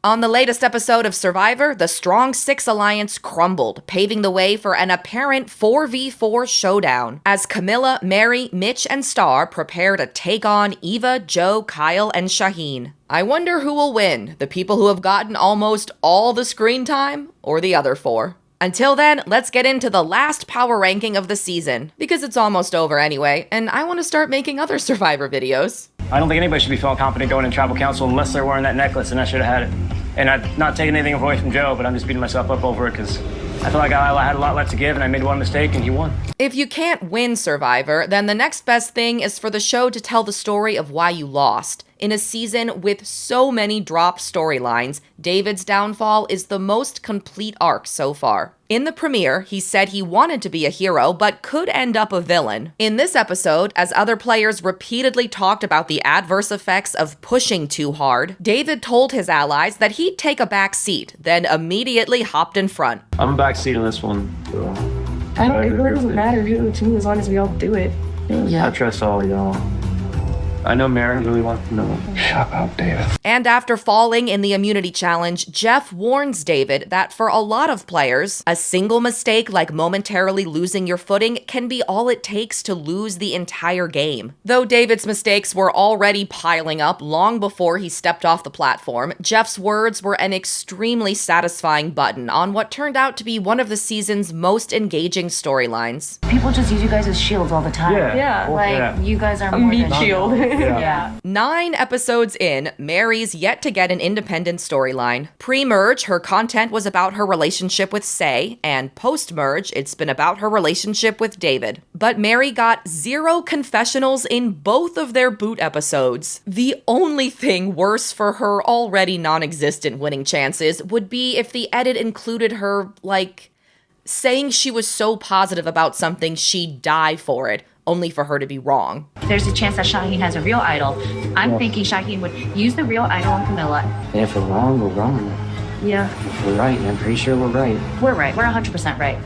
On the latest episode of Survivor, the Strong Six Alliance crumbled, paving the way for an apparent 4v4 showdown, as Kamilla, Mary, Mitch, and Star prepare to take on Eva, Joe, Kyle, and Shauhin. I wonder who will win, the people who have gotten almost all the screen time, or the other four. Until then, let's get into the last power ranking of the season, because it's almost over anyway, and I want to start making other Survivor videos. I don't think anybody should be feeling confident going in tribal council unless they're wearing that necklace, and I should have had it. And I'm not taking anything away from Joe, but I'm just beating myself up over it because I feel like I had a lot left to give and I made one mistake and he won. If you can't win Survivor, then the next best thing is for the show to tell the story of why you lost. In a season with so many dropped storylines, David's downfall is the most complete arc so far. In the premiere, he said he wanted to be a hero, but could end up a villain. In this episode, as other players repeatedly talked about the adverse effects of pushing too hard, David told his allies that he'd take a back seat, then immediately hopped in front. I'm a back seat on this one. So. It really doesn't matter who, to me, as long as we all do it. Yeah. I trust all y'all. I know Mary really wants to know. Shut up, David. And after falling in the immunity challenge, Jeff warns David that for a lot of players, a single mistake like momentarily losing your footing can be all it takes to lose the entire game. Though David's mistakes were already piling up long before he stepped off the platform, Jeff's words were an extremely satisfying button on what turned out to be one of the season's most engaging storylines. People just use you guys as shields all the time. Yeah. You guys are A more meat than shield. Yeah. 9 episodes in, Mary's yet to get an independent storyline. Pre-merge, her content was about her relationship with Say, and post-merge, it's been about her relationship with David. But Mary got 0 confessionals in both of their boot episodes. The only thing worse for her already non-existent winning chances would be if the edit included her, saying she was so positive about something she'd die for it, only for her to be wrong. There's a chance that Shauhin has a real idol. I'm thinking Shauhin would use the real idol on Kamilla. And if we're wrong, we're wrong. Yeah. If we're right, I'm pretty sure we're right. We're right. We're 100% right.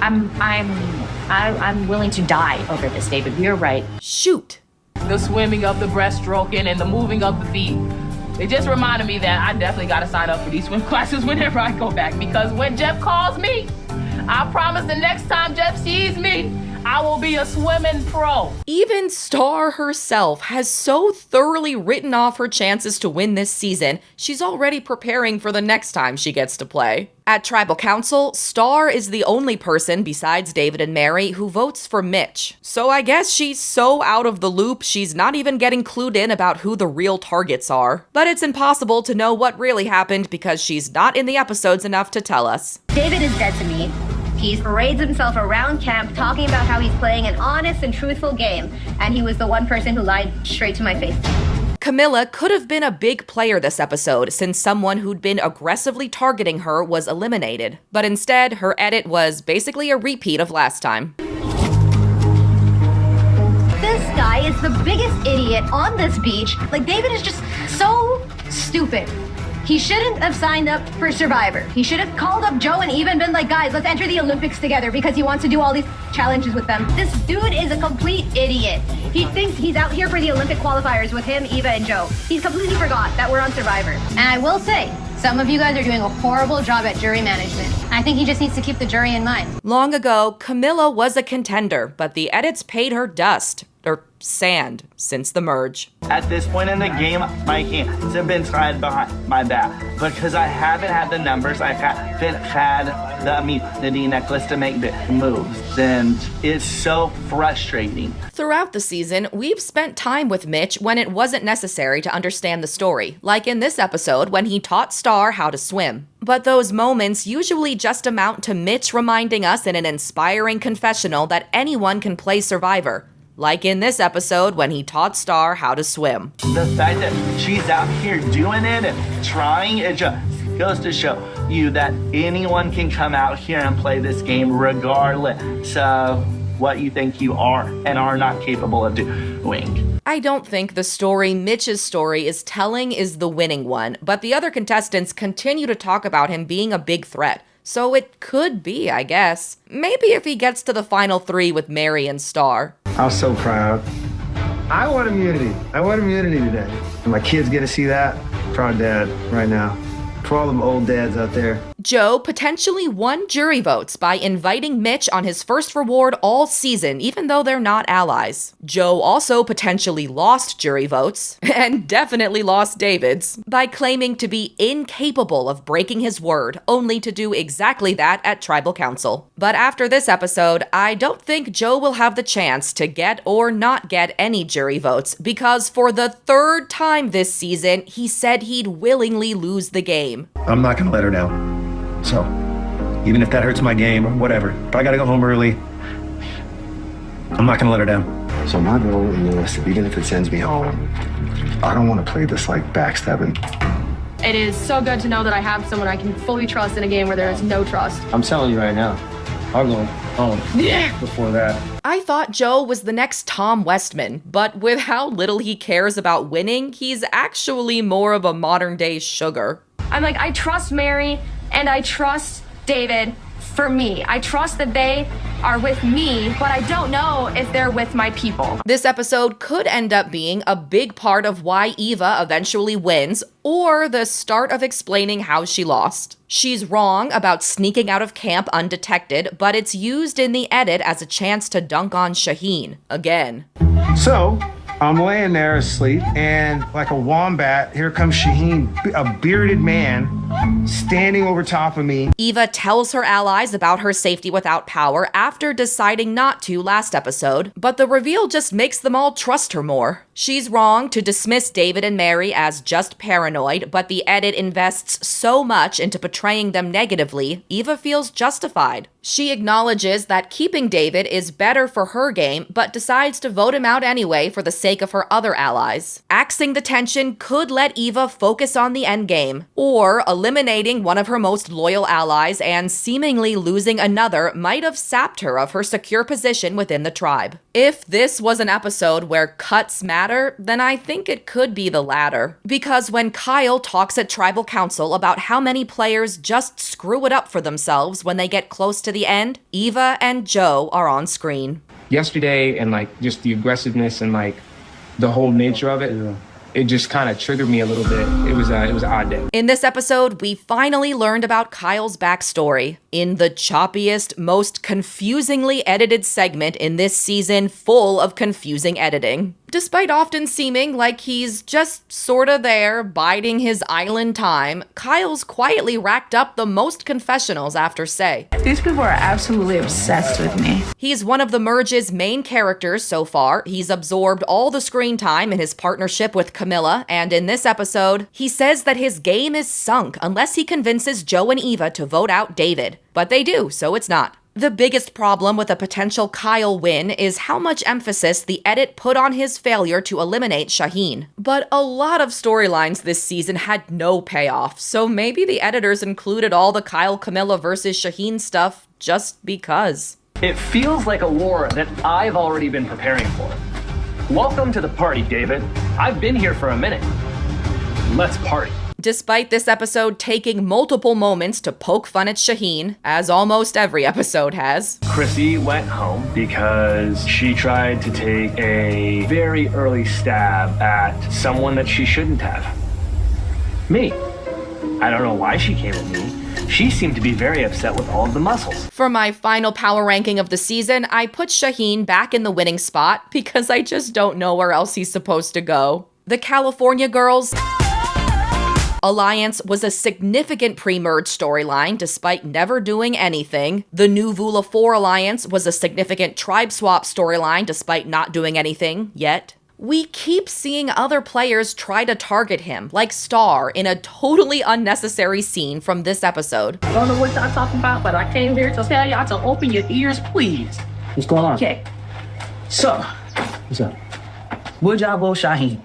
I'm willing to die over this, David. We're right. Shoot. The swimming of the breaststroking and the moving of the feet. It just reminded me that I definitely got to sign up for these swim classes whenever I go back, because when Jeff calls me, I promise the next time Jeff sees me, I will be a swimming pro. Even Star herself has so thoroughly written off her chances to win this season, she's already preparing for the next time she gets to play. At Tribal Council, Star is the only person besides David and Mary who votes for Mitch. So I guess she's so out of the loop, she's not even getting clued in about who the real targets are. But it's impossible to know what really happened because she's not in the episodes enough to tell us. David is dead to me. He parades himself around camp talking about how he's playing an honest and truthful game, and he was the one person who lied straight to my face. Kamilla could have been a big player this episode since someone who'd been aggressively targeting her was eliminated. But instead, her edit was basically a repeat of last time. This guy is the biggest idiot on this beach. David is just so stupid. He shouldn't have signed up for Survivor. He should have called up Joe and even been like, guys, let's enter the Olympics together, because he wants to do all these challenges with them. This dude is a complete idiot. He thinks he's out here for the Olympic qualifiers with him, Eva, and Joe. He's completely forgot that we're on Survivor. And I will say, some of you guys are doing a horrible job at jury management. I think he just needs to keep the jury in mind. Long ago, Kamilla was a contender, but the edits paid her dust. Or sand, since the merge. At this point in the game, my hands have been tied behind my back because I haven't had the numbers, I haven't had the immunity necklace to make the moves, and it's so frustrating. Throughout the season, we've spent time with Mitch when it wasn't necessary to understand the story, like in this episode when he taught Star how to swim. But those moments usually just amount to Mitch reminding us in an inspiring confessional that anyone can play Survivor. Like in this episode when he taught Star how to swim. The fact that she's out here doing it and trying, it just goes to show you that anyone can come out here and play this game regardless of what you think you are and are not capable of doing. I don't think the story Mitch's story is telling is the winning one, but the other contestants continue to talk about him being a big threat. So it could be, I guess. Maybe if he gets to the final 3 with Mary and Star. I was so proud. I want immunity. I want immunity today. My kids get to see that. I'm proud dad right now. For all them old dads out there. Joe potentially won jury votes by inviting Mitch on his first reward all season, even though they're not allies. Joe also potentially lost jury votes, and definitely lost David's, by claiming to be incapable of breaking his word, only to do exactly that at Tribal Council. But after this episode, I don't think Joe will have the chance to get or not get any jury votes, because for the third time this season, he said he'd willingly lose the game. I'm not gonna let her down. So, even if that hurts my game or whatever, if I gotta go home early, I'm not gonna let her down. So my goal is, even if it sends me home, I don't want to play this like backstabbing. It is so good to know that I have someone I can fully trust in a game where there is no trust. I'm telling you right now, I'll go home before that. I thought Joe was the next Tom Westman, but with how little he cares about winning, he's actually more of a modern-day Sugar. I'm like, I trust Mary and I trust David for me. I trust that they are with me, but I don't know if they're with my people. This episode could end up being a big part of why Eva eventually wins, or the start of explaining how she lost. She's wrong about sneaking out of camp undetected, but it's used in the edit as a chance to dunk on Shauhin again. So, I'm laying there asleep, and like a wombat, here comes Shauhin, a bearded man, standing over top of me. Eva tells her allies about her safety without power after deciding not to last episode, but the reveal just makes them all trust her more. She's wrong to dismiss David and Mary as just paranoid, but the edit invests so much into portraying them negatively, Eva feels justified. She acknowledges that keeping David is better for her game, but decides to vote him out anyway for the sake of her other allies. Axing the tension could let Eva focus on the endgame, or eliminating one of her most loyal allies and seemingly losing another might have sapped her of her secure position within the tribe. If this was an episode where cuts matter, then I think it could be the latter. Because when Kyle talks at Tribal Council about how many players just screw it up for themselves when they get close to the end, Eva and Joe are on screen. Yesterday, and like just the aggressiveness and like the whole nature of it, it just kind of triggered me a little bit. It was an odd day. In this episode, we finally learned about Kyle's backstory in the choppiest, most confusingly edited segment in this season, full of confusing editing. Despite often seeming like he's just sorta there, biding his island time, Kyle's quietly racked up the most confessionals after Say. These people are absolutely obsessed with me. He's one of the Merge's main characters so far. He's absorbed all the screen time in his partnership with Kamilla, and in this episode, he says that his game is sunk unless he convinces Joe and Eva to vote out David. But they do, so it's not. The biggest problem with a potential Kyle win is how much emphasis the edit put on his failure to eliminate Shauhin. But a lot of storylines this season had no payoff, so maybe the editors included all the Kyle Kamilla versus Shauhin stuff just because. It feels like a war that I've already been preparing for. Welcome to the party, David. I've been here for a minute. Let's party. Despite this episode taking multiple moments to poke fun at Shauhin, as almost every episode has, Chrissy went home because she tried to take a very early stab at someone that she shouldn't have. Me. I don't know why she came at me. She seemed to be very upset with all of the muscles. For my final power ranking of the season, I put Shauhin back in the winning spot because I just don't know where else he's supposed to go. The California girls Alliance was a significant pre-merge storyline despite never doing anything. The new Vula 4 Alliance was a significant tribe swap storyline despite not doing anything yet. We keep seeing other players try to target him, like Star, in a totally unnecessary scene from this episode. I don't know what y'all talking about, but I came here to tell y'all to open your ears, please. What's going on? Okay. So, what's up? Would y'all vote Shauhin?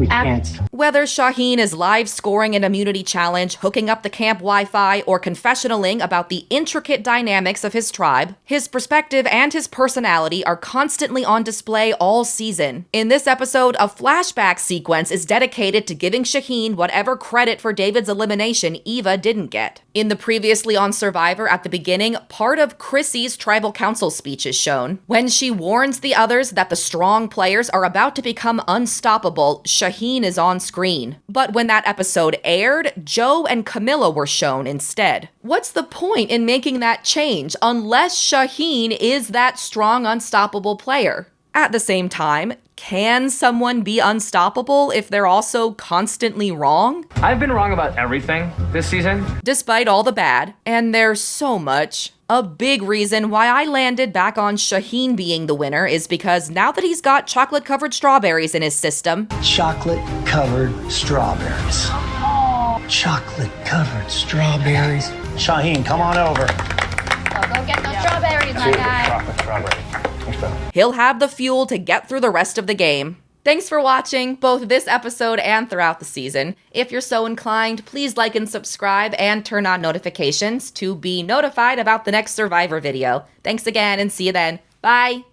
We can't. Whether Shauhin is live scoring an immunity challenge, hooking up the camp Wi-Fi, or confessionaling about the intricate dynamics of his tribe, his perspective and his personality are constantly on display all season. In this episode, a flashback sequence is dedicated to giving Shauhin whatever credit for David's elimination Eva didn't get. In the previously on Survivor at the beginning, part of Chrissy's tribal council speech is shown. When she warns the others that the strong players are about to become unstoppable, Shauhin Shauhin is on screen. But when that episode aired, Joe and Kamilla were shown instead. What's the point in making that change unless Shauhin is that strong, unstoppable player? At the same time, can someone be unstoppable if they're also constantly wrong? I've been wrong about everything this season. Despite all the bad, and there's so much, a big reason why I landed back on Shauhin being the winner is because now that he's got chocolate-covered strawberries in his system... Chocolate-covered strawberries. Chocolate-covered strawberries. Shauhin, come on over. Go get those strawberries, my guy. Chocolate strawberry. he'll have the fuel to get through the rest of the game. Thanks for watching, both this episode and throughout the season. If you're so inclined, please like and subscribe and turn on notifications to be notified about the next Survivor video. Thanks again and see you then. Bye!